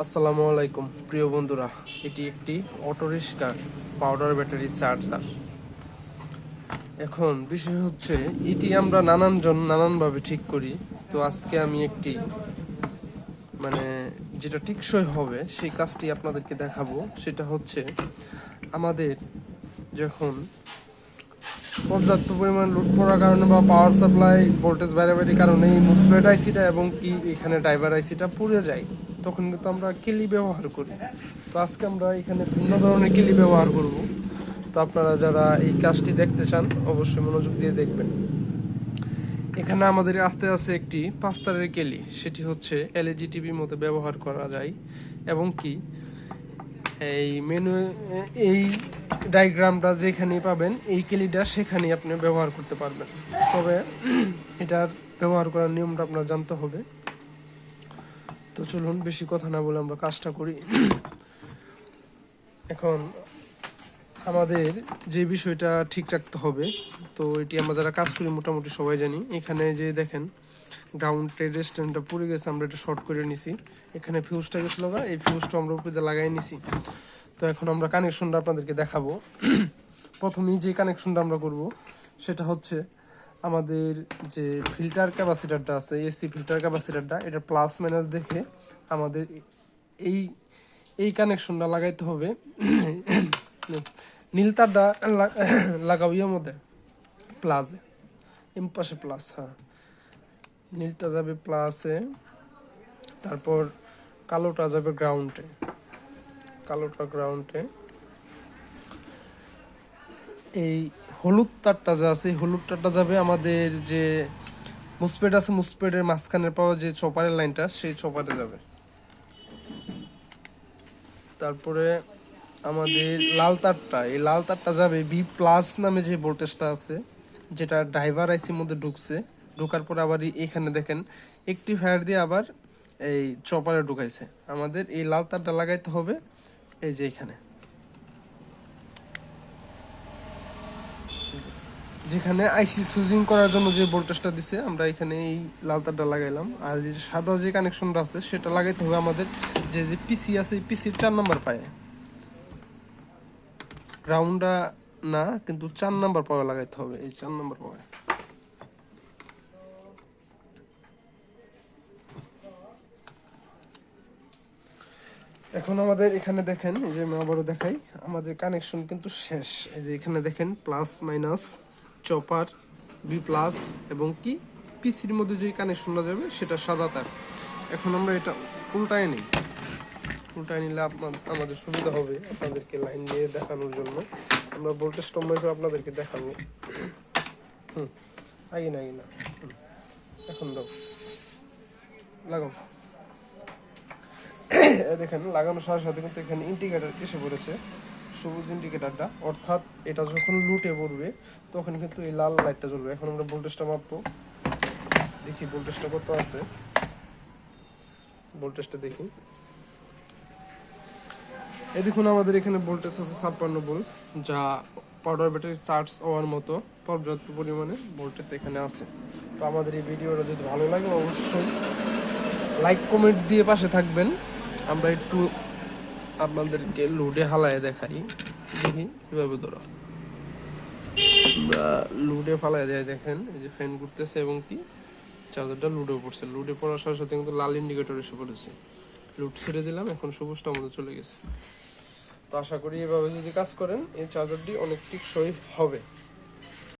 আসসালামু আলাইকুম প্রিয় বন্ধুরা, এটি একটি অটোরিক্সা পাউডার ব্যাটারি চার্জার। এখন বিষয় হচ্ছে এটি আমরা নানানভাবে ঠিক করি। তো আজকে আমি একটি যেটা টিকসই হবে সেই কাজটি আপনাদেরকে দেখাবো। সেটা হচ্ছে আমাদের যখন পর্যাপ্ত পরিমাণ লোড পড়ার কারণে বা পাওয়ার সাপ্লাই ভোল্টেজ বাড়াবাড়ির কারণে এই মুসফেট আইসিটা এবং কি এখানে ড্রাইভার আইসিটা পুড়ে যায়, তখন কিন্তু আমরা কেলি ব্যবহার করি। তো আজকে আমরা এখানে ভিন্ন ধরনের কেলি ব্যবহার করব। তো আপনারা যারা এই কাজটি দেখতে চান অবশ্যই মনোযোগ দিয়ে দেখবেন। এখানে আমাদের হাতে আছে একটি 5 তারের কেলি, সেটি হচ্ছে এলইডি টিভির মতো ব্যবহার করা যায় এবং কি এই এই ডায়াগ্রামটা যেখানেই পাবেন এই কেলিটা সেখানেই আপনি ব্যবহার করতে পারবেন। তবে এটার ব্যবহার করার নিয়মটা আপনার জানতে হবে। তো চলুন বেশি কথা না বলে আমরা কাজটা করি। এখন আমাদের যে বিষয়টা ঠিক রাখতে হবে, তো এটি আমরা যারা কাজ করি মোটামুটি সবাই জানি। এখানে যে দেখেন গ্রাউন্ডের রেস্টুরেন্টটা পুড়ে গেছে, আমরা এটা শর্ট করে নিছি। এখানে ফিউজটা গেছিলো, এই ফিউজটা আমরা উপরে লাগাই নিছি। তো এখন আমরা কানেকশনটা আপনাদেরকে দেখাবো। প্রথমেই যে কানেকশনটা আমরা করব সেটা হচ্ছে আমাদের যে ফিল্টার ক্যাপাসিটারটা আছে, এসি ফিল্টার ক্যাপাসিটারটা, এটা প্লাস মাইনাস দেখে আমাদের এই এই কানেকশনটা লাগাইতে হবে। নীল তারটা লাগাবো এর মধ্যে প্লাসে, এম পাশে প্লাস, হ্যাঁ নীলটা যাবে প্লাসে, তারপর কালোটা যাবে গ্রাউন্ডে, কালোটা গ্রাউন্ডে। এই হলুদ তারটা যা আছে হলুদ তারটা যাবে আমাদের যে মুসপেড আছে, মুসপেডের মাঝখানের পাওয়া যে চপারের লাইনটা সেই চপারে যাবে। তারপরে আমাদের লাল তারটা, এই লাল তারটা যাবে বি প্লাস নামে যে ভোল্টেজটা আছে, যেটা ড্রাইভার আইসির মধ্যে ঢুকছে। ঢোকার পরে আবার এখানে দেখেন একটি ফায়ার দিয়ে আবার এই চপারে ঢুকাইছে। আমাদের এই লাল তারটা লাগাইতে হবে এই যে এখানে, যেখানে আইসি সুইচিং করার জন্য যে ভোল্টেজটা দিছে আমরা এখানে এই লাল তারটা লাগাইলাম। আর যে সাদা যে কানেকশনটা আছে সেটা লাগাইতে হবে আমাদের যে যে পিসি আছে পিসির 4 নাম্বার পায়ে, গ্রাউন্ডটা না কিন্তু 4 নাম্বার পাওয়া লাগাইতে হবে, এই 4 নাম্বার পাওয়া। এখন আমাদের এখানে দেখেন, এই যে আমি আবারও দেখাই, আমাদের কানেকশন কিন্তু শেষ। এই যে এখানে দেখেন প্লাস মাইনাস চপার বি প্লাস এবং কি পিসির মধ্যে যে কানেকশনটা যাবে সেটা সাদা তার। এখন আমরা এটা উল্টায় নিই, উল্টায় নিলে আমাদের সুবিধা হবে আপনাদেরকে লাইন দিয়ে দেখানোর জন্য। আমরা ভোল্টেজ টমেটো আপনাদেরকে দেখাবো। আগে না এখন দাও লাগাও। দেখেন লাগানোর সাথে সাথে কিন্তু এখানে ইন্ডিকেটর এসে পড়েছে, সবুজ ইন্ডিকেটরটা, অর্থাৎ এটা যখন লুটে পড়বে তখন কিন্তু এই লাল লাইটটা জ্বলবে। এখন আমরা ভোল্টেজটা মাপবো, দেখি ভোল্টেজটা কত আছে। ভোল্টেজটা দেখি, এই দেখুন আমাদের এখানে ভোল্টেজ আছে 56 ভোল্ট, যা পাউডার ব্যাটারি চার্জ হওয়ার মতো পর্যাপ্ত পরিমাণে ভোল্টেজ এখানে আছে। তো আমাদের এই ভিডিওটা যদি ভালো লাগে অবশ্যই লাইক কমেন্ট দিয়ে পাশে থাকবেন। আমরা একটু আপনাদেরকে লোডে হালায় দেখাই, দেখি কিভাবে ধরো আমরা লোডে ফালায় দেয়। দেখেন এই যে ফ্যান ঘুরতেছে এবং কি চার্জারটা লোডে পড়ছে। লোডে পড়ার সাথে সাথে কিন্তু লাল ইন্ডিকেটর এসে পড়েছে। লোড ছেড়ে দিলাম, এখন সবুজটা আমাদের চলে গেছে। তো আশা করি এভাবে যদি কাজ করেন এই চার্জারটি অনেক টিকসই হবে।